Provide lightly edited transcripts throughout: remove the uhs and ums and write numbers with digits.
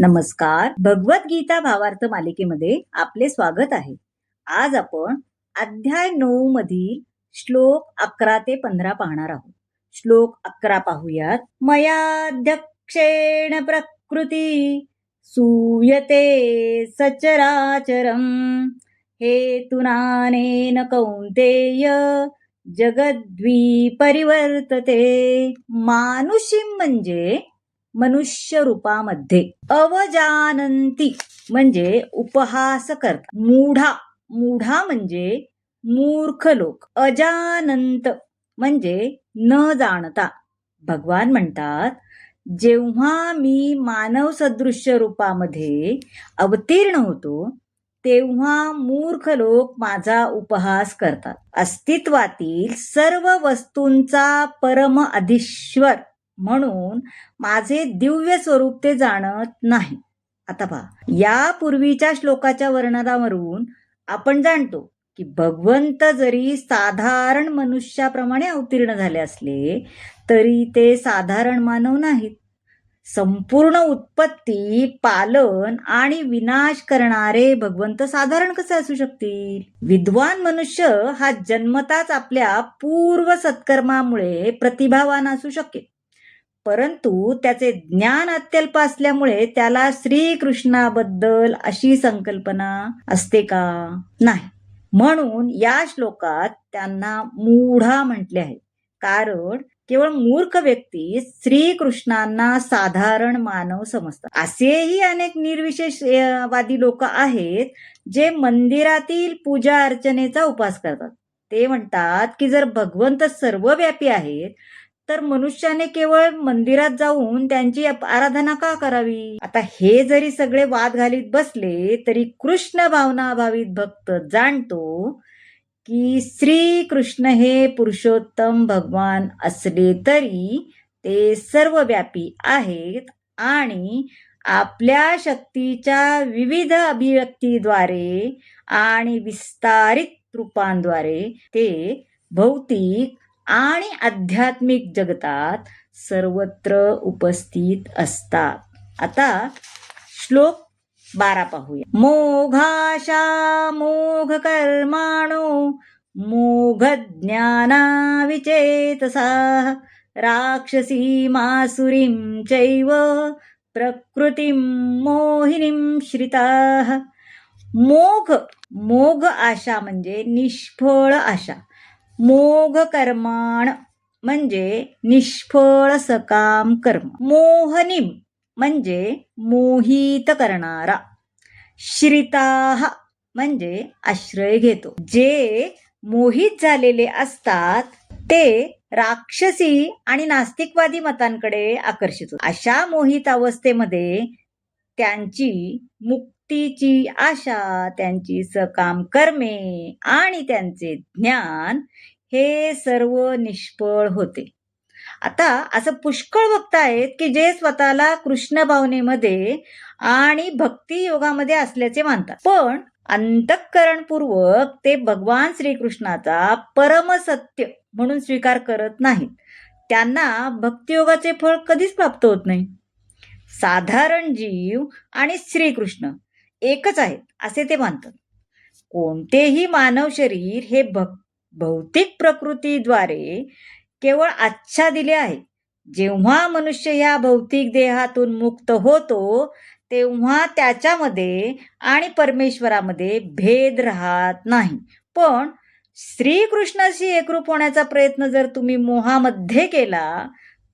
नमस्कार. भगवद्गीता भावार्थ मालिकेमध्ये आपले स्वागत आहे. आज आपण अध्याय 9 मधील श्लोक 11 ते 15 पाहणार आहोत. श्लोक 11 पाहूयात. मयाध्यक्षेण प्रकृती सूयते सचराचरम हेतुनानेन कौन्तेय जगद्वी परिवर्तते. मानुषी म्हणजे मनुष्य रूपामध्ये, अवजानंती म्हणजे उपहास करता, मूढा म्हणजे मूर्ख लोक, अजानंत म्हणजे न जाणता. भगवान म्हणतात, जेव्हा मी मानव सदृश्य रूपामध्ये अवतीर्ण होतो तेव्हा मूर्ख लोक माझा उपहास करतात. अस्तित्वातील सर्व वस्तूंचा परम अधीश्वर म्हणून माझे दिव्य स्वरूप ते जाणत नाही. आता पहा, या पूर्वीच्या श्लोकाच्या वर्णनावरून आपण जाणतो की भगवंत जरी साधारण मनुष्याप्रमाणे अवतीर्ण झाले असले तरी ते साधारण मानव नाहीत. संपूर्ण उत्पत्ती, पालन आणि विनाश करणारे भगवंत साधारण कसे असू शकतील? विद्वान मनुष्य हा जन्मताच आपल्या पूर्व सत्कर्मामुळे प्रतिभावान असू शकेल, परंतु त्याचे ज्ञान अत्यल्प असल्यामुळे त्याला श्रीकृष्णाबद्दल अशी संकल्पना असते का? नाही. म्हणून या श्लोकात त्यांना मूढा म्हटले आहे, कारण केवळ मूर्ख व्यक्ती श्रीकृष्णांना साधारण मानव समजतात. असेही अनेक निर्विशेषवादी लोक आहेत जे मंदिरातील पूजा अर्चनेचा उपास करतात. ते म्हणतात की जर भगवंत सर्वव्यापी आहेत तर मनुष्याने केवळ मंदिरात जाऊन त्यांची आराधना का करावी? आता हे जरी सगळे वाद घालीत बसले तरी कृष्ण भावनाभावित भक्त जाणतो की श्रीकृष्ण हे पुरुषोत्तम भगवान असले तरी ते सर्वव्यापी आहेत आणि आपल्या शक्तीच्या विविध अभिव्यक्तीद्वारे आणि विस्तारित रूपांद्वारे ते भौतिक आणि आध्यात्मिक जगतात सर्वत्र उपस्थित असतात. आता श्लोक 12 पाहूया. मोघाशा मोघ कर्माणो मोघ ज्ञाना विचेतसा राक्षसी मासुरीं चैव प्रकृतीं मोहिनीं श्रिताः. मोघ आशा म्हणजे निष्फळ आशा. मोघ कर्माण म्हणजे निष्फळ सकाम कर्म. मोहनीम म्हणजे मोहित करणारा. श्रिताः म्हणजे आश्रय घेतो. जे मोहित झालेले असतात ते राक्षसी आणि नास्तिकवादी मतांकडे आकर्षित होतात. अशा मोहित अवस्थेमध्ये त्यांची मुक्तीची आशा, त्यांची सकाम कर्मे आणि त्यांचे ज्ञान हे सर्व निष्फळ होते. आता असं पुष्कळ भक्त आहेत की जे स्वतःला कृष्ण भावनेमध्ये आणि भक्ती योगामध्ये असल्याचे मानतात, पण अंतःकरणपूर्वक ते भगवान श्रीकृष्णाचा परमसत्य म्हणून स्वीकार करत नाहीत. त्यांना भक्तियोगाचे फळ कधीच प्राप्त होत नाही. साधारण जीव आणि श्रीकृष्ण एकच आहेत असे ते मानतात. कोणतेही मानव शरीर हे भौतिक प्रकृतीद्वारे केवळ आच्छादिले आहे. जेव्हा मनुष्य ह्या भौतिक देहातून मुक्त होतो तेव्हा त्याच्यामध्ये आणि परमेश्वरामध्ये भेद राहत नाही. पण श्रीकृष्णाशी एकरूप होण्याचा प्रयत्न जर तुम्ही मोहामध्ये केला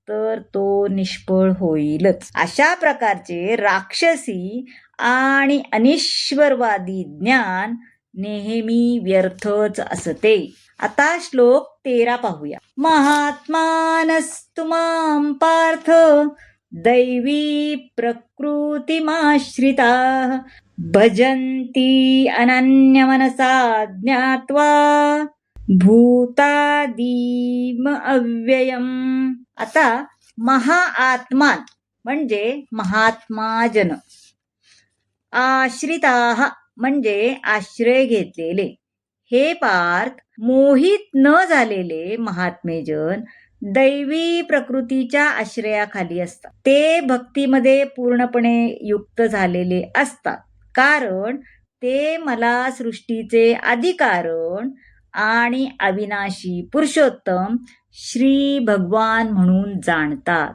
तर तो निष्फळ होईलच. अशा प्रकारचे राक्षसी आणि अनिश्वरवादी ज्ञान नेहमी व्यर्थच असते. आता श्लोक 13 पाहूया. महात्मानस्तु मां पार्थ दैवी प्रकृतिमाश्रिताः भजन्ति अनन्यमनसा ज्ञात्वा भूतादीम अव्ययम्. आता महाआत्मान म्हणजे महात्माजन, आश्रिताः म्हणजे आश्रय घेतलेले, हे पार्थ मोहित न झालेले महात्मेजन दैवी प्रकृतीच्या आश्रयाखाली असतात. ते भक्तीमध्ये पूर्णपणे युक्त झालेले असतात, कारण ते मला सृष्टीचे आदिकारण आणि अविनाशी पुरुषोत्तम श्री भगवान म्हणून जाणतात.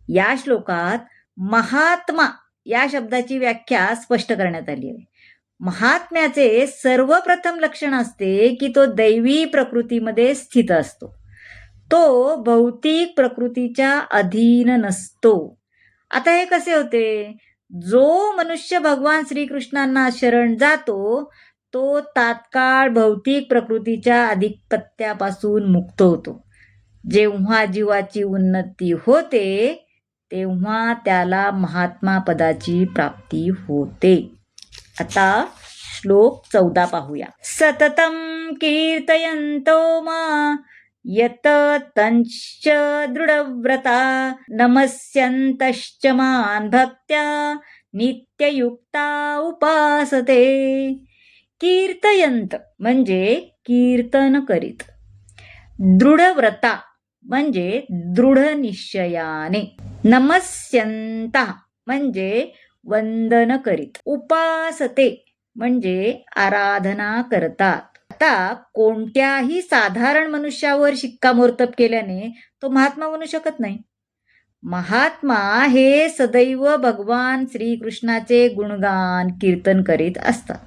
या श्लोकात महात्मा या शब्दाची व्याख्या स्पष्ट करण्यात आली आहे. महात्म्याचे सर्वप्रथम लक्षण असते की तो दैवी प्रकृतीमध्ये स्थित असतो. तो भौतिक प्रकृतीच्या अधीन नसतो. आता हे कसे होते? जो मनुष्य भगवान श्रीकृष्णांना शरण जातो तो तात्काळ भौतिक प्रकृतीच्या अधिपत्यापासून मुक्त होतो. जेव्हा जीवाची उन्नती होते तेव्हा त्याला महात्मा पदाची प्राप्ती होते. आता श्लोक 14 पाहूया. सततं कीर्तयन्तो मा यत तंश्च दृढव्रता नमस्यन्तश्च मान भक्त्या नित्ययुक्ता उपासते. कीर्तयंत म्हणजे कीर्तन करीत, दृढव्रता म्हणजे दृढ निश्चयाने, नमस्यंता म्हणजे वंदन करीत, उपासते म्हणजे आराधना करतात. आता कोणत्याही साधारण मनुष्यावर शिक्कामोर्तब केल्याने तो महात्मा बनू शकत नाही. महात्मा हे सदैव भगवान श्रीकृष्णाचे गुणगान कीर्तन करीत असतात.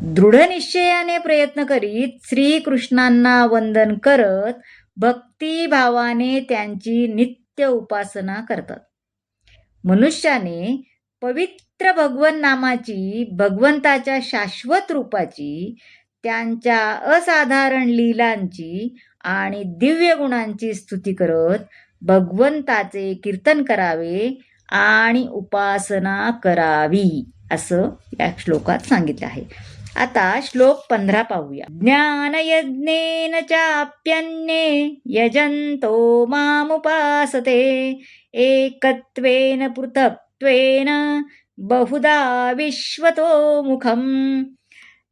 दृढ निश्चयाने प्रयत्न करीत श्रीकृष्णांना वंदन करत भक्तिभावाने त्यांची नित्य उपासना करतात. मनुष्याने पवित्र भगवन नामाची, भगवंताच्या शाश्वत रूपाची, त्यांच्या असाधारण लीलांची आणि दिव्य गुणांची स्तुती करत भगवंताचे कीर्तन करावे आणि उपासना करावी असं या श्लोकात सांगितलं आहे. आता श्लोक 15 पाहूया. ज्ञानयज्ञेन चाप्यन्ये यजन्तो मामुपासते एकत्वेन पृथक्त्वेन बहुधा विश्वतो मुखम.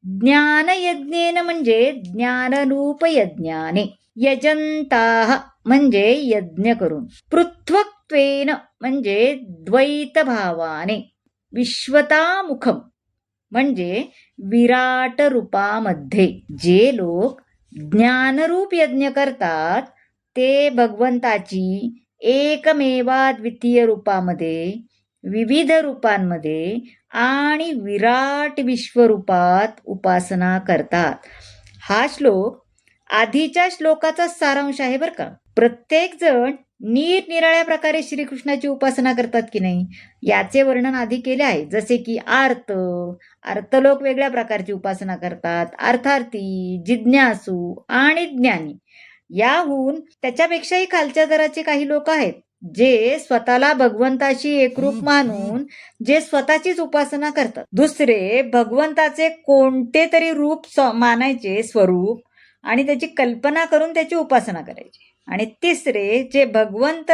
ज्ञानयज्ञेन म्हणजे ज्ञानरूप यज्ञाने, यजंताः म्हणजे यज्ञ करून, पृथक्त्वेन म्हणजे द्वैत भावाने, विश्वतामुखम म्हणजे विराट रूपामध्ये. जे लोक ज्ञानरूप यज्ञ करतात ते भगवंताची एकमेवाद्वितीय रूपामध्ये, विविध रूपांमध्ये आणि विराट विश्वरूपात उपासना करतात. हा श्लोक आधीच्या श्लोकाचा सारांश आहे बरं का. प्रत्येक जण निरनिराळ्या प्रकारे श्रीकृष्णाची उपासना करतात की नाही याचे वर्णन आधी केले आहे. जसे की अर्थ लोक वेगळ्या प्रकारची उपासना करतात, अर्थार्थी, जिज्ञासू आणि ज्ञानी. याहून त्याच्यापेक्षाही खालच्या दराचे काही लोक आहेत जे स्वतःला भगवंताशी एकरूप मानून जे स्वतःचीच उपासना करतात. दुसरे भगवंताचे कोणते तरी रूप मानायचे, स्वरूप, आणि त्याची कल्पना करून त्याची उपासना करायची. आणि तिसरे जे भगवंत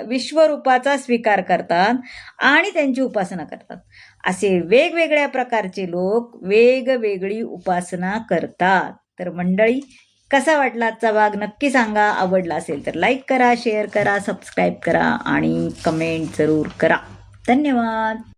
विश्वरूपाचा स्वीकार करतात आणि त्यांची उपासना करतात. असे वेगवेगळ्या प्रकारचे लोक वेगवेगळी उपासना करतात. तर मंडळी, कसा वाटला आजचा भाग नक्की सांगा. आवडला असेल तर लाईक करा, शेअर करा, सबस्क्राईब करा आणि कमेंट जरूर करा. धन्यवाद.